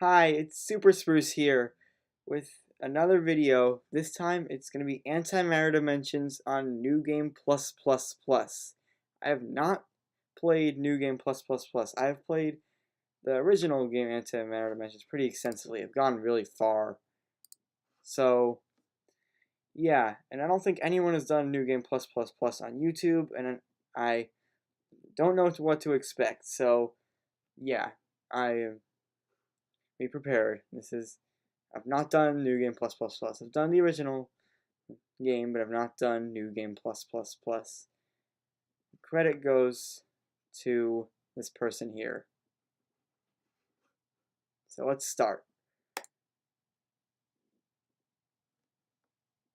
Hi, it's Super Spruce here with another video. This time it's going to be Antimatter Dimensions on New Game Plus Plus Plus. I have not played New Game Plus Plus Plus. I have played the original game Antimatter Dimensions pretty extensively. I've gone really far. So, yeah, and I don't think anyone has done New Game Plus Plus Plus on YouTube, and I don't know what to expect. So, yeah, be prepared. I've not done New Game Plus Plus Plus. I've done the original game, but I've not done New Game Plus Plus Plus. Credit goes to this person here. So let's start.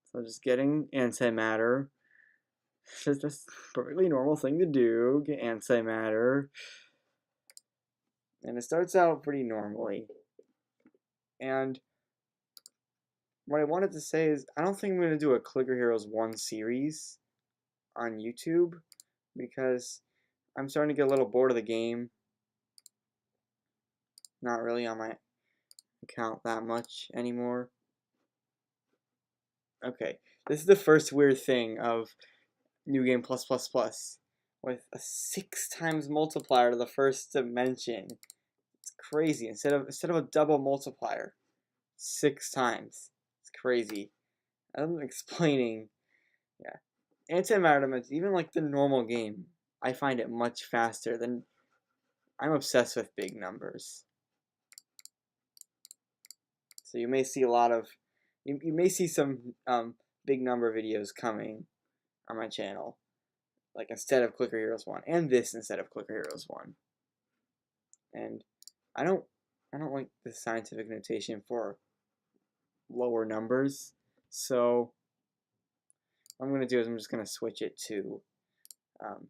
So just getting antimatter. It's just a perfectly normal thing to do. Get antimatter. And it starts out pretty normally. And what I wanted to say is, I don't think I'm going to do a Clicker Heroes 1 series on YouTube, because I'm starting to get a little bored of the game. Not really on my account that much anymore. Okay, this is the first weird thing of New Game Plus Plus Plus, with a 6 times multiplier to the first dimension. It's crazy. Instead of a double multiplier, 6 times. It's crazy. I'm explaining. Yeah, Antimatter Dimensions, even like the normal game, I find it much faster than. I'm obsessed with big numbers. So you may see a lot of. You may see some big number videos coming on my channel, like instead of Clicker Heroes 1, and this instead of Clicker Heroes 1. And I don't like the scientific notation for lower numbers, so what I'm going to do is I'm just going to switch it to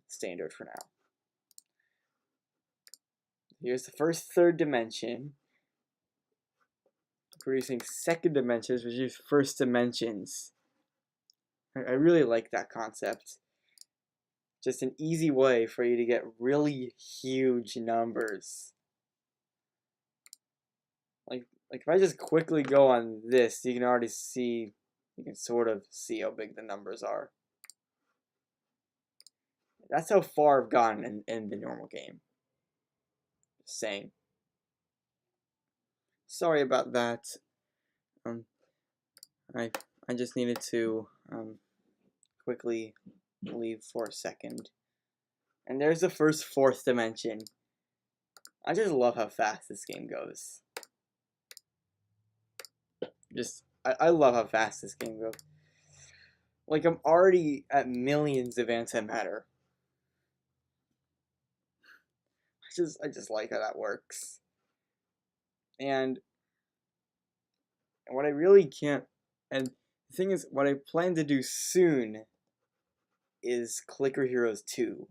standard for now. Here's the first third dimension, producing second dimensions, which is first dimensions. I really like that concept. Just an easy way for you to get really huge numbers. Like if I just quickly go on this, you can sort of see how big the numbers are. That's how far I've gotten in the normal game. Just saying. Sorry about that. I just needed to quickly leave for a second. And there's the first fourth dimension. I just love how fast this game goes. I love how fast this game goes. Like, I'm already at millions of antimatter. I just like how that works. And what I really can't, and the thing is, what I plan to do soon is Clicker Heroes 2.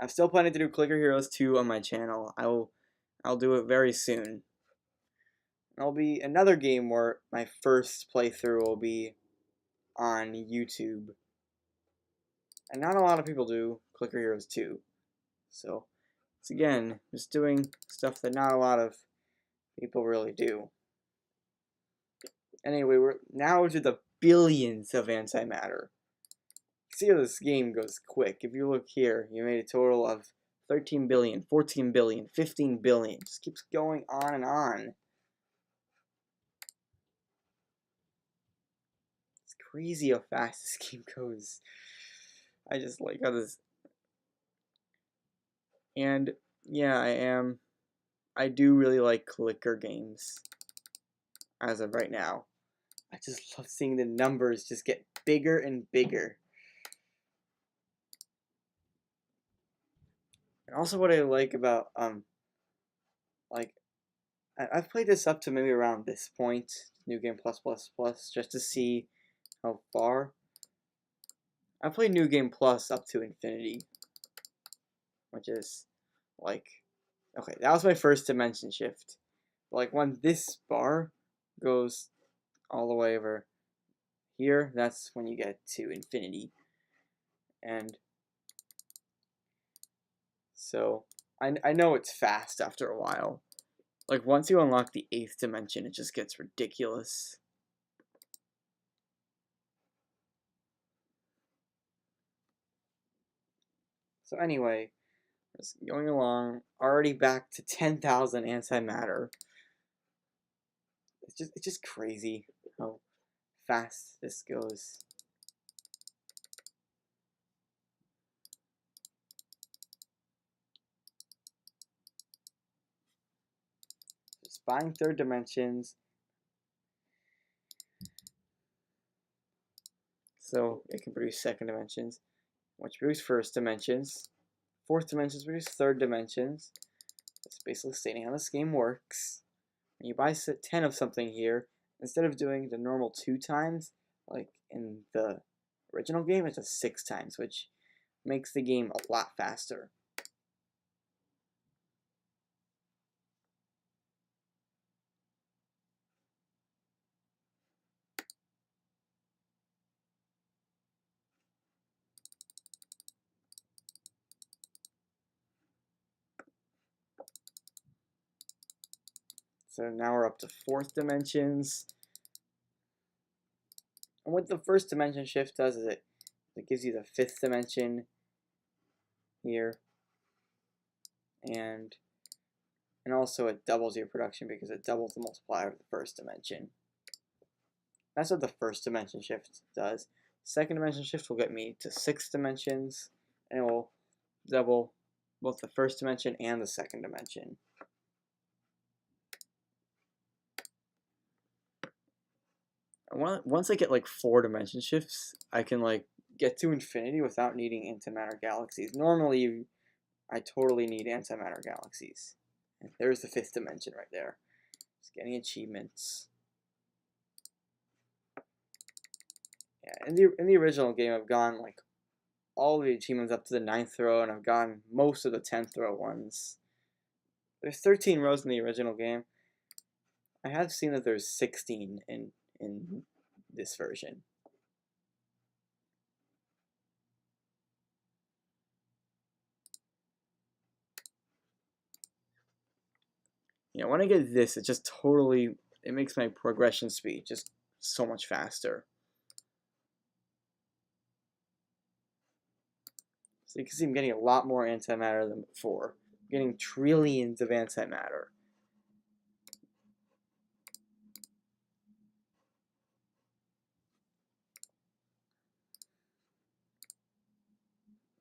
I'm still planning to do Clicker Heroes 2 on my channel. I'll do it very soon. It'll be another game where my first playthrough will be on YouTube. And not a lot of people do Clicker Heroes 2. So, it's again, just doing stuff that not a lot of people really do. Anyway, we're now to the billions of antimatter. See how this game goes quick. If you look here, you made a total of 13 billion, 14 billion, 15 billion. Just keeps going on and on. It's crazy how fast this game goes. I just like how this. And yeah, I do really like clicker games as of right now. I just love seeing the numbers just get bigger and bigger. And also what I like about, like, I've played this up to maybe around this point, New Game Plus Plus Plus, just to see how far. I played New Game Plus up to Infinity, which is, like, okay, that was my first dimension shift. Like, when this bar goes all the way over here, that's when you get to Infinity. And so, I know it's fast after a while. Like, once you unlock the 8th dimension, it just gets ridiculous. So anyway, just going along, already back to 10,000 antimatter. It's just crazy how fast this goes. Just buying third dimensions. So it can produce second dimensions, which produce first dimensions. Fourth dimensions produce third dimensions. That's basically stating how this game works. When you buy 10 of something here, instead of doing the normal 2 times, like in the original game, it does 6 times, which makes the game a lot faster. So now we're up to 4th dimensions. And what the first dimension shift does is it gives you the 5th dimension here. And also it doubles your production because it doubles the multiplier of the first dimension. That's what the first dimension shift does. Second dimension shift will get me to 6 dimensions, and it will double both the first dimension and the second dimension. Once I get like 4 dimension shifts, I can like get to infinity without needing antimatter galaxies. Normally, I totally need antimatter galaxies. And there's the 5th dimension right there. Just getting achievements. Yeah, in the original game, I've gone like all the achievements up to the 9th row, and I've gotten most of the 10th row ones. There's 13 rows in the original game. I have seen that there's 16 in this version. You know, when I get this, it just totally, it makes my progression speed just so much faster. So you can see I'm getting a lot more antimatter than before. I'm getting trillions of antimatter.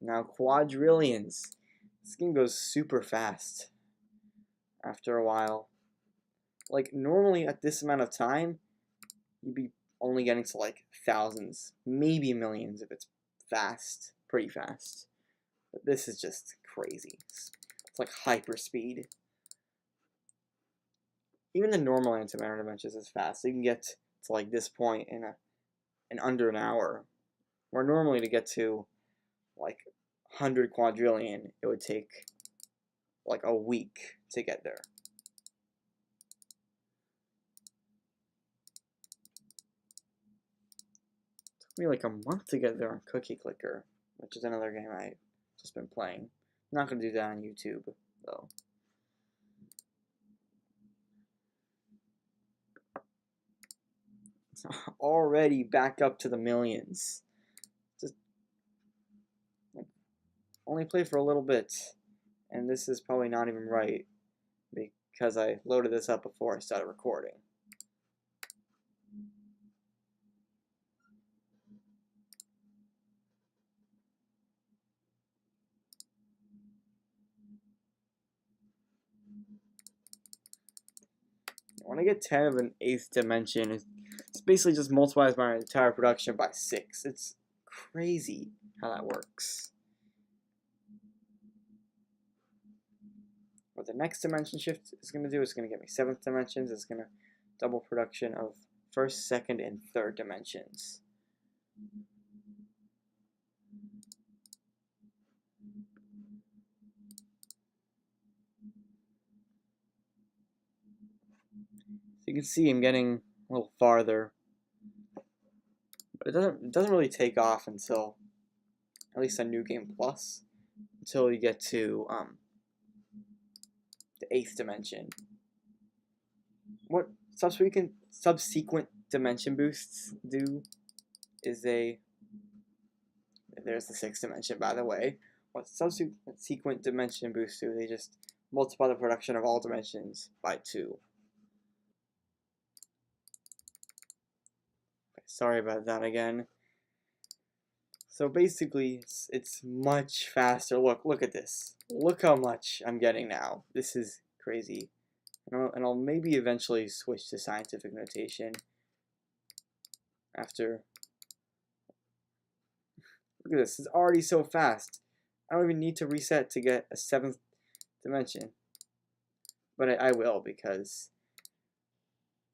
Now quadrillions. This game goes super fast after a while. Like, normally at this amount of time, you'd be only getting to like thousands, maybe millions if it's fast, pretty fast. But this is just crazy. It's like hyper speed. Even the normal antimatter dimensions is fast. So you can get to like this point in under an hour. Where normally to get to like 100 quadrillion, it would take like a week to get there. It took me like a month to get there on Cookie Clicker, which is another game I've just been playing. I'm not going to do that on YouTube, though. It's already back up to the millions. Just only play for a little bit, and this is probably not even right because I loaded this up before I started recording. When I get 10 of an 8th dimension, it's basically just multiplies my entire production by 6. It's crazy how that works. What the next dimension shift is going to do is going to get me 7th dimensions. It's going to double production of first, second, and third dimensions. So you can see I'm getting a little farther, but it doesn't really take off until at least on New Game Plus, until you get to the 8th dimension. what subsequent dimension boosts do is there's the sixth dimension, by the way. What subsequent dimension boosts do? They just multiply the production of all dimensions by 2. Sorry about that again. So basically, it's much faster. Look at this. Look how much I'm getting now. This is crazy. And I'll maybe eventually switch to scientific notation after. Look at this. It's already so fast. I don't even need to reset to get a 7th dimension. But I will, because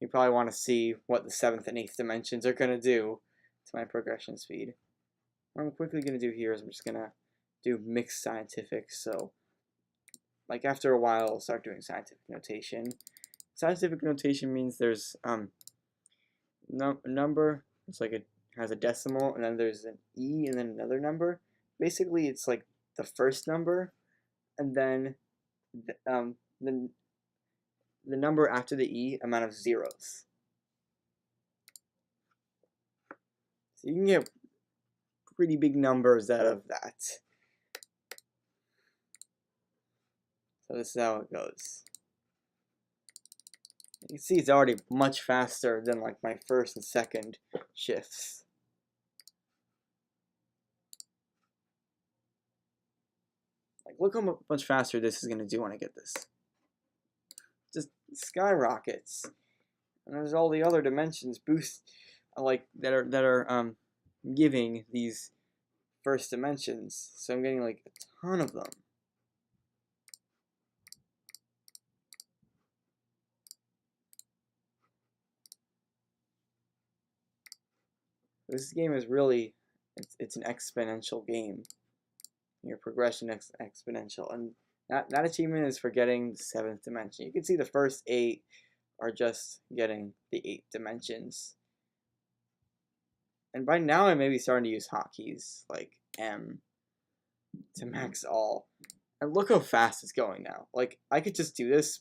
you probably want to see what the 7th and 8th dimensions are going to do to my progression speed. What I'm quickly going to do here is I'm just going to do mixed scientific. So, like after a while, I'll start doing scientific notation. Scientific notation means there's number. It's like it has a decimal, and then there's an E, and then another number. Basically, it's like the first number, and then the number after the E, amount of zeros. So you can get pretty big numbers out of that. So this is how it goes. You can see it's already much faster than like my first and second shifts. Like, look how much faster this is going to do when I get this. Just skyrockets. And there's all the other dimensions boost, like that are giving these first dimensions. So I'm getting like a ton of them. This game is really, it's an exponential game. Your progression exponential, and that achievement is for getting the 7th dimension. You can see the first 8 are just getting the 8 dimensions. And by now I may be starting to use hotkeys like M to max all. And look how fast it's going now. Like, I could just do this,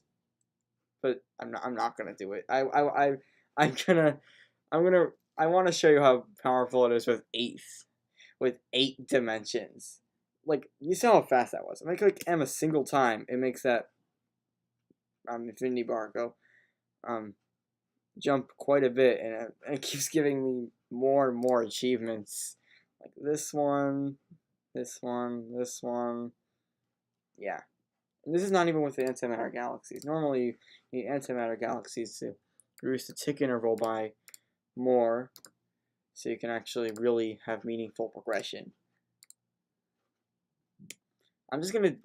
but I'm not gonna do it. I want to show you how powerful it is with 8 dimensions. Like, you saw how fast that was. If I click M a single time, it makes that infinity bar go jump quite a bit, and it keeps giving me more and more achievements. Like this one, this one, this one. Yeah. And this is not even with the antimatter galaxies. Normally, you need antimatter galaxies to reduce the tick interval by more, so you can actually really have meaningful progression. I'm just gonna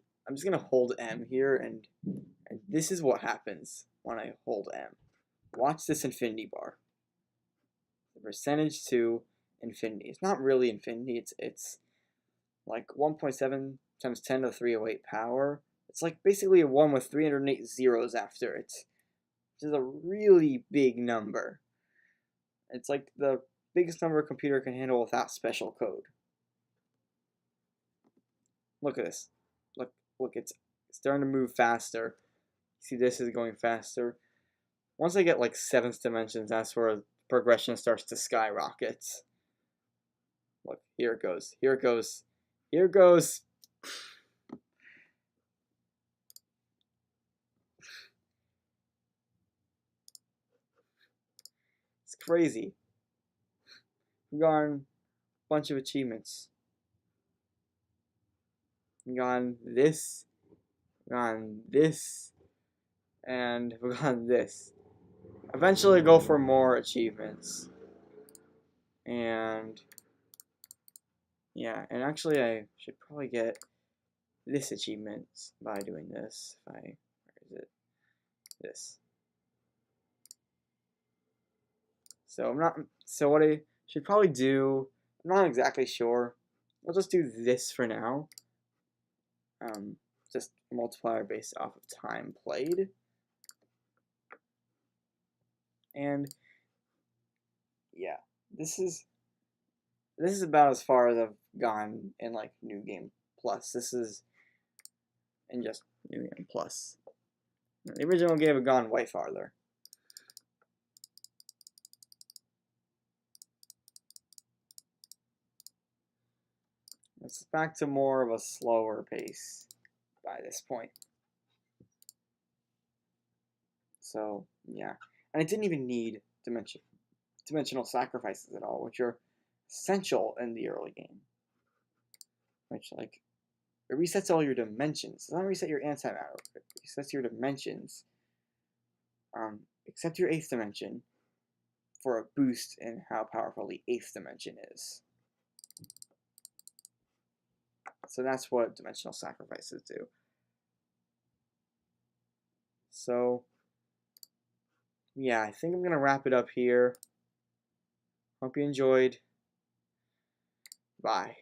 hold M here, and this is what happens when I hold M. Watch this infinity bar. The percentage to infinity. It's not really infinity. It's like 1.7 times 10 to the 308 power. It's like basically a 1 with 308 zeros after it, which is a really big number. It's like the biggest number a computer can handle without special code. Look at this. Look, it's starting to move faster. See, this is going faster. Once I get like 7th dimensions, that's where progression starts to skyrocket. Look, here it goes. Here it goes. Here it goes. It's crazy. We've gotten a bunch of achievements. We've gotten this, and we've gotten this. Eventually go for more achievements. And yeah, and actually I should probably get this achievement by doing this. Where is it? This. So what I should probably do, I'm not exactly sure. I'll just do this for now. Just multiplier based off of time played. And yeah, this is about as far as I've gone in like New Game Plus. This is in just New Game Plus. The original game had gone way farther. It's back to more of a slower pace by this point. So, yeah. And it didn't even need dimensional sacrifices at all, which are essential in the early game. Which, like, it resets all your dimensions. It doesn't reset your antimatter. It resets your dimensions. Except your 8th dimension for a boost in how powerful the 8th dimension is. So that's what dimensional sacrifices do. So, yeah, I think I'm going to wrap it up here. Hope you enjoyed. Bye.